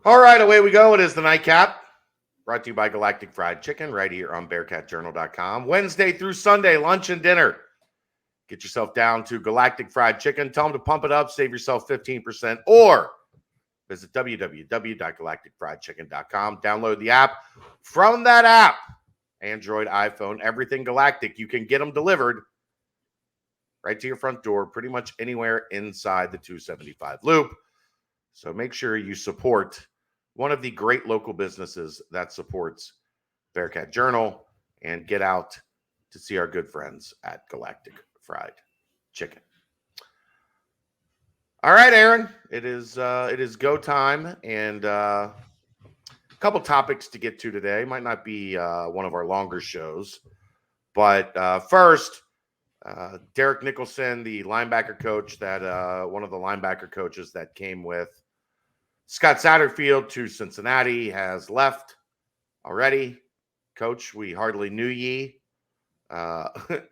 All right, away we go. It is the Nightcap, brought to you by Galactic Fried Chicken, right here on BearcatJournal.com. Wednesday through Sunday, lunch and dinner. Get yourself down to Galactic Fried Chicken. Tell them to pump it up, save yourself 15%, or visit www.galacticfriedchicken.com. Download the app. From that app, Android, iPhone, everything Galactic, you can get them delivered right to your front door, pretty much anywhere inside the 275 loop. So make sure you support one of the great local businesses that supports Bearcat Journal and get out to see our good friends at Galactic Fried Chicken. All right, Aaron, it is go time, and a couple topics to get to today. Might not be one of our longer shows, but first, Derek Nicholson, the linebacker coach that one of the linebacker coaches that came with Scott Satterfield to Cincinnati, has left already. Coach, we hardly knew ye. Look,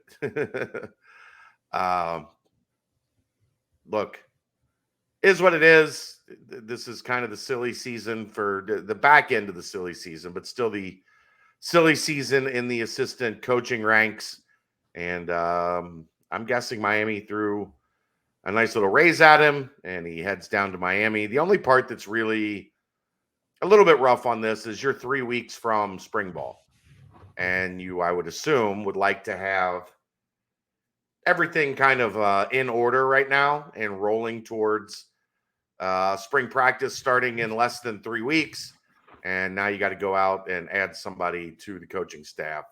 is what it is. This is kind of the silly season for the back end of the silly season, but still the silly season in the assistant coaching ranks. And I'm guessing Miami threw a nice little raise at him, and he heads down to Miami. The only part that's really a little bit rough on this is you're 3 weeks from spring ball, and you, I would assume, would like to have everything kind of in order right now and rolling towards spring practice starting in less than 3 weeks. And now you got to go out and add somebody to the coaching staff.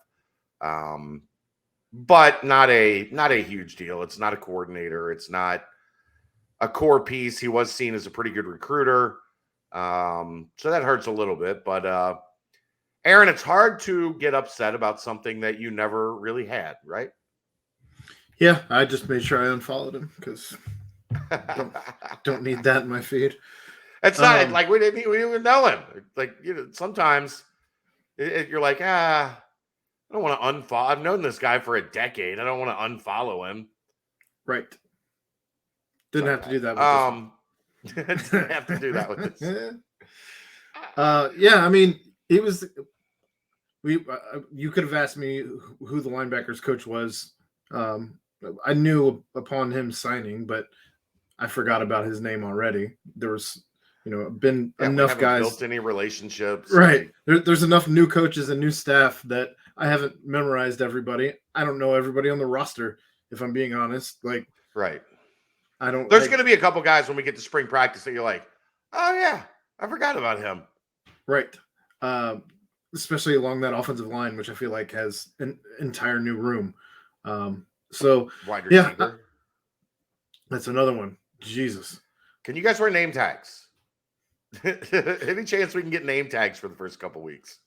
But not a huge deal. It's not a coordinator. It's not a core piece. He was seen as a pretty good recruiter. So that hurts a little bit. But, Aaron, it's hard to get upset about something that you never really had, right? Yeah, I just made sure I unfollowed him because don't need that in my feed. It's not like we didn't even know him. Like, sometimes you're like, I don't want to unfollow. I've known this guy for a decade. I don't want to unfollow him. Right. Didn't have to do that with this. Didn't have to do that with this. Yeah, I mean, he was. You could have asked me who the linebackers coach was. I knew upon him signing, but I forgot about his name already. There was, been enough guys built any relationships, right? There's enough new coaches and new staff that I haven't memorized everybody. I don't know everybody on the roster, if I'm being honest. Like, right? I don't. There's going to be a couple guys when we get to spring practice that you're like, oh yeah, I forgot about him. Right. Especially along that offensive line, which I feel like has an entire new room. So wide receiver. That's another one. Jesus. Can you guys wear name tags? Any chance we can get name tags for the first couple weeks?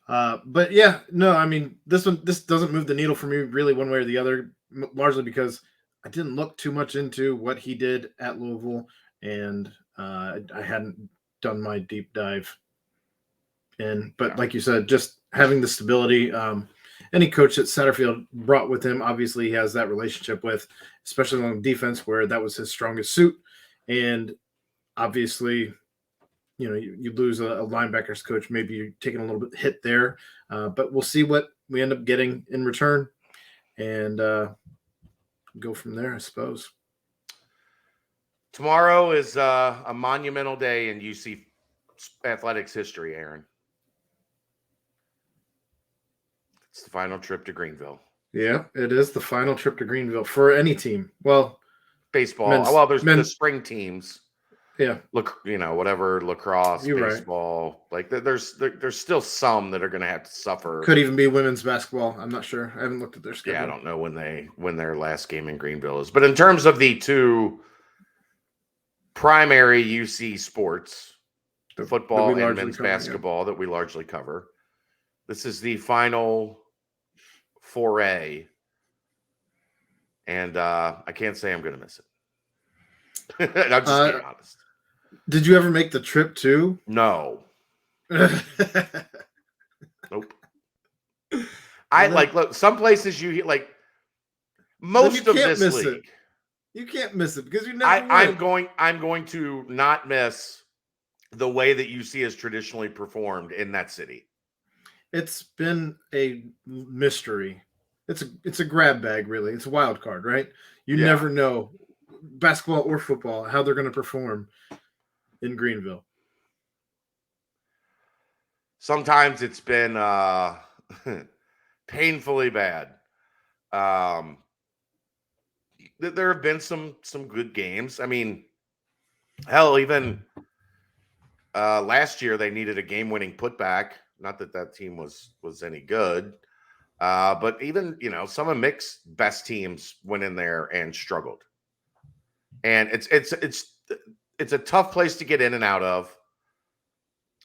But yeah, no, I mean, this doesn't move the needle for me really one way or the other, largely because I didn't look too much into what he did at Louisville, and I hadn't done my deep dive in. But like you said, just having the stability, any coach that Satterfield brought with him, obviously he has that relationship with, especially on defense where that was his strongest suit. And obviously, you lose a linebackers coach, maybe you're taking a little bit hit there, but we'll see what we end up getting in return and go from there, I suppose. Tomorrow is a monumental day in UC athletics history, Aaron. It's the final trip to Greenville. Yeah, it is the final trip to Greenville for any team. Well, baseball. There's the spring teams. Yeah. Look, whatever, lacrosse, You're baseball. Right. Like there's still some that are going to have to suffer. Could even be women's basketball. I'm not sure. I haven't looked at their schedule. Yeah, I don't know when their last game in Greenville is. But in terms of the two primary UC sports, football and men's basketball that we largely cover, this is the final foray, and I can't say I'm going to miss it. I'm just being honest. Did you ever make the trip too? No. Nope. Look, some places most of this league. You can't miss it because you never. I'm going to not miss the way that UC has traditionally performed in that city. It's been a mystery. It's a grab bag, really. It's a wild card, right? You Yeah. never know, basketball or football, how they're going to perform in Greenville. Sometimes it's been painfully bad. There have been some good games. I mean, hell, even last year they needed a game-winning putback. Not that team was any good, but even some of Mick's best teams went in there and struggled. And it's a tough place to get in and out of.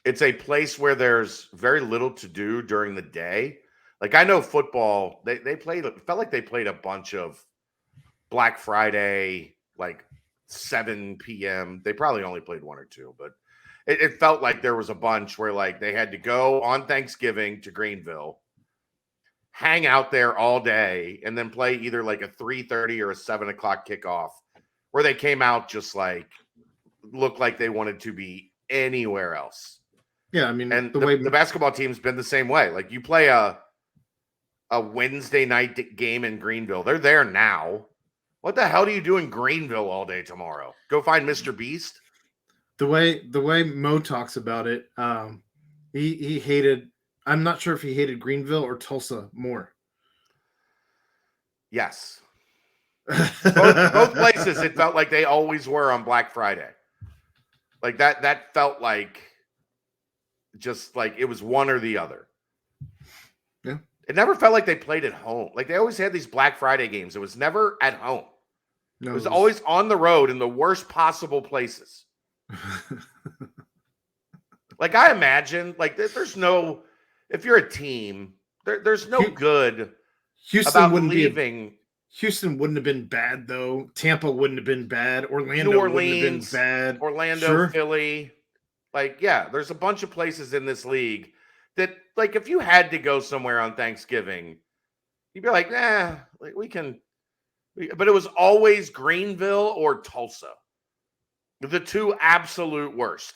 It's a place where there's very little to do during the day. Like I know football, they played. It felt like they played a bunch of Black Friday, like 7 p.m. They probably only played one or two, but it felt like there was a bunch where like they had to go on Thanksgiving to Greenville, hang out there all day, and then play either like a 3:30 or a 7 o'clock kickoff, where they came out just like looked like they wanted to be anywhere else. Yeah, I mean, And the basketball team's been the same way. Like you play a Wednesday night game in Greenville, they're there now. What the hell do you do in Greenville all day tomorrow? Go find Mr. Beast? The way Mo talks about it, he hated. I'm not sure if he hated Greenville or Tulsa more. Yes. Both places, it felt like they always were on Black Friday. Like that felt like just like it was one or the other. Yeah. It never felt like they played at home. Like they always had these Black Friday games. It was never at home. No, it was always on the road in the worst possible places. Like I imagine, like there's no, if you're a team, there's no good Houston about wouldn't leaving. Houston wouldn't have been bad though. Tampa wouldn't have been bad. Orlando New Orleans, wouldn't have been bad. Orlando, Sure. Philly. Like, yeah, there's a bunch of places in this league that, like, if you had to go somewhere on Thanksgiving, you'd be like, nah, like we can. But it was always Greenville or Tulsa, the two absolute worst.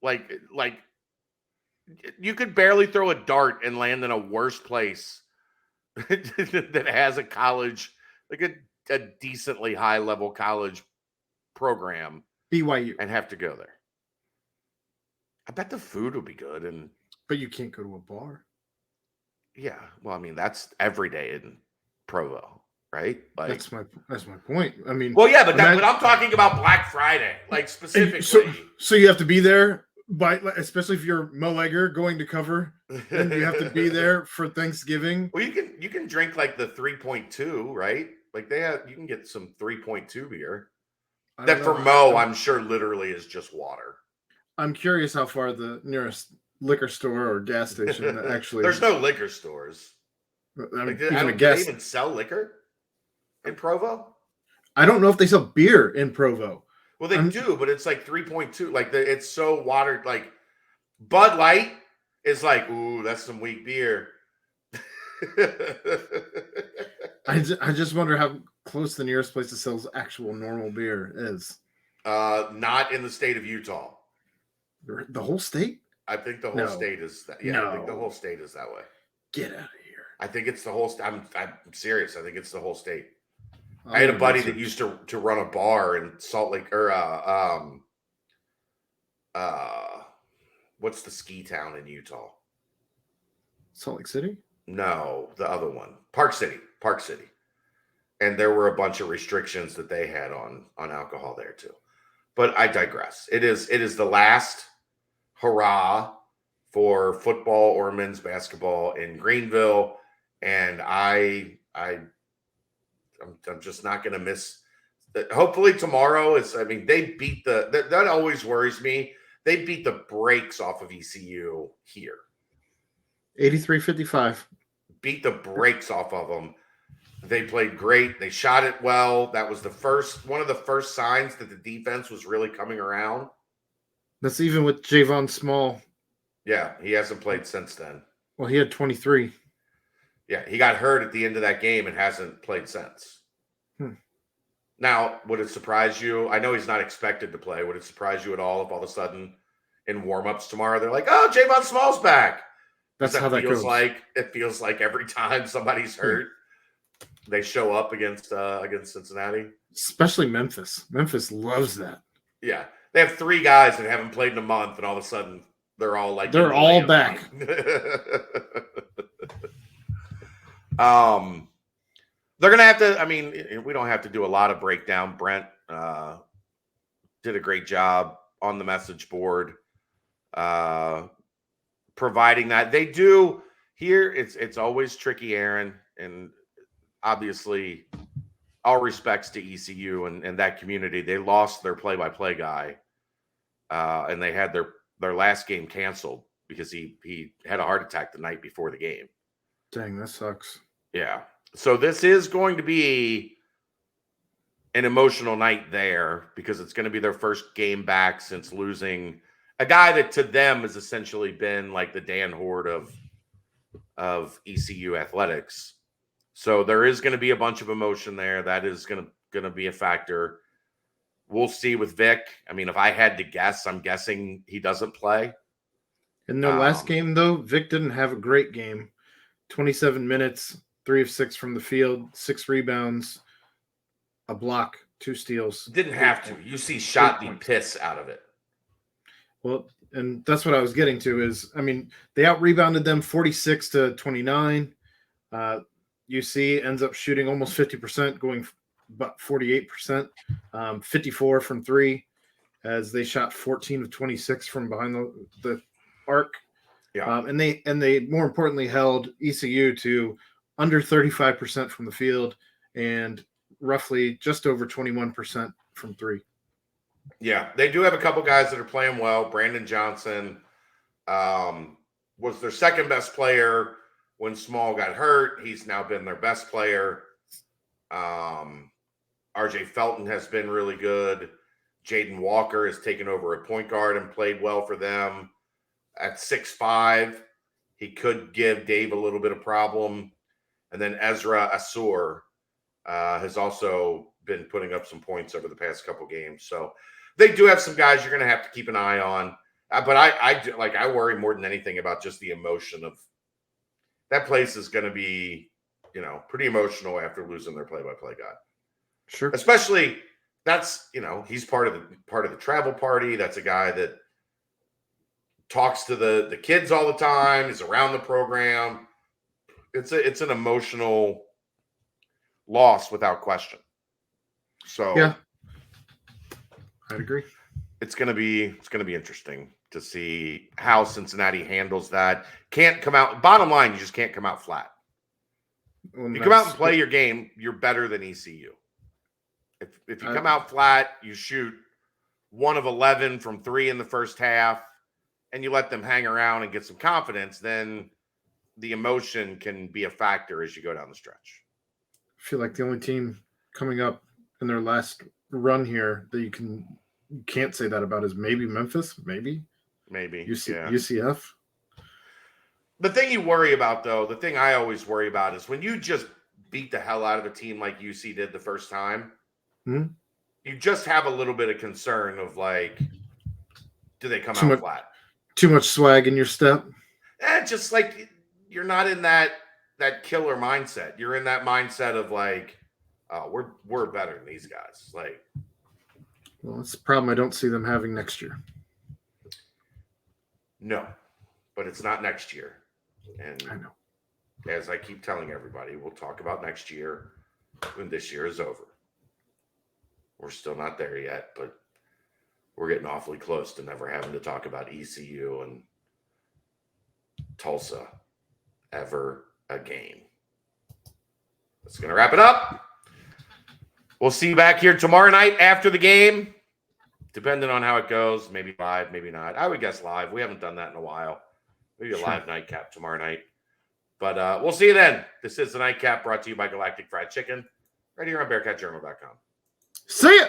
Like you could barely throw a dart and land in a worse place that has a college, like a decently high level college program, BYU, and have to go there. I bet the food would be good, but you can't go to a bar. Yeah, well, I mean that's every day in Provo, right? Like that's my point. I mean, well, yeah, but I'm talking about Black Friday, like specifically. So you have to be there. Especially if you're Mo Egger going to cover, then you have to be there for Thanksgiving. Well, you can drink like the 3.2, right? Like you can get some 3.2 beer. That for Mo, I'm sure literally is just water. I'm curious how far the nearest liquor store or gas station actually. There's no liquor stores. I'm do they even sell liquor in Provo? I don't know if they sell beer in Provo. Well, they do, but it's like 3.2. Like it's so watered. Like Bud Light is like, ooh, that's some weak beer. I just wonder how close the nearest place that sells actual normal beer is. Not in the state of Utah. The whole state? I think the whole state is that. Yeah, no. I think the whole state is that way. Get out of here. I think it's the whole state. I'm serious. I think it's the whole state. I had a buddy that used to run a bar in Salt Lake, or what's the ski town in Utah? Salt Lake City? No, the other one, Park City. And there were a bunch of restrictions that they had on alcohol there too. But I digress. It is the last hurrah for football or men's basketball in Greenville, and I'm just not going to miss. Hopefully tomorrow is. I mean, they beat that always worries me. They beat the brakes off of ECU here. 83-55. Beat the brakes off of them. They played great. They shot it well. That was one of the first signs that the defense was really coming around. That's even with Javon Small. Yeah, he hasn't played since then. Well, he had 23. Yeah, he got hurt at the end of that game and hasn't played since. Now, would it surprise you? I know he's not expected to play. Would it surprise you at all if all of a sudden in warmups tomorrow they're like, "Oh, Javon Small's back"? That's how that feels goes. like. It feels like every time somebody's hurt, they show up against Cincinnati. Especially Memphis. Memphis loves that. Yeah, they have 3 guys that haven't played in a month, and all of a sudden they're all like they're all back. They're gonna have to. I mean, we don't have to do a lot of breakdown. Brent did a great job on the message board, providing that they do here. It's always tricky, Aaron, and obviously, all respects to ECU and that community. They lost their play-by-play guy, and they had their last game canceled because he had a heart attack the night before the game. Dang, that sucks. Yeah. So this is going to be an emotional night there because it's going to be their first game back since losing a guy that to them has essentially been like the Dan Horde of ECU athletics. So there is going to be a bunch of emotion there. That is going to be a factor. We'll see with Vic. I mean, if I had to guess, I'm guessing he doesn't play. In their last game, though, Vic didn't have a great game. 27 minutes, 3 of 6 from the field, 6 rebounds, a block, 2 steals. Didn't have to. UC shot the piss out of it. Well, and that's what I was getting to is, I mean, they out-rebounded them 46-29. UC ends up shooting almost 50%, going about 48%, 54 from 3, as they shot 14 of 26 from behind the arc. Yeah. And they more importantly held ECU to under 35% from the field and roughly just over 21% from 3. Yeah, they do have a couple guys that are playing well. Brandon Johnson was their second best player when Small got hurt. He's now been their best player. RJ Felton has been really good. Jaden Walker has taken over at point guard and played well for them. At 6'5", he could give Dave a little bit of problem. And then Ezra Asur has also been putting up some points over the past couple games. So they do have some guys you're going to have to keep an eye on. But I worry more than anything about just the emotion of that place is going to be, pretty emotional after losing their play-by-play guy. Sure. Especially that's, he's part of the travel party. That's a guy that talks to the kids all the time, is around the program. It's an emotional loss without question. So yeah, I'd agree. It's gonna be interesting to see how Cincinnati handles that. Can't come out. Bottom line, you just can't come out flat. Well, you come out and play your game, you're better than ECU. If you come out flat, you shoot 1 of 11 from 3 in the first half, and you let them hang around and get some confidence, then the emotion can be a factor as you go down the stretch. I feel like the only team coming up in their last run here that you can't say that about is maybe Memphis, maybe UCF. The thing you worry about, though, the thing I always worry about is when you just beat the hell out of a team like UC did the first time, you just have a little bit of concern of like, do they come out flat? Too much swag in your step? Just like you're not in that killer mindset. You're in that mindset of like, we're better than these guys. Like, well, that's the problem I don't see them having next year. No, but it's not next year. And I know. As I keep telling everybody, we'll talk about next year when this year is over. We're still not there yet, but we're getting awfully close to never having to talk about ECU and Tulsa ever again. That's going to wrap it up. We'll see you back here tomorrow night after the game, depending on how it goes. Maybe live, maybe not. I would guess live. We haven't done that in a while. Maybe a live nightcap tomorrow night. But we'll see you then. This is the Nightcap brought to you by Galactic Fried Chicken right here on BearcatJournal.com. See ya!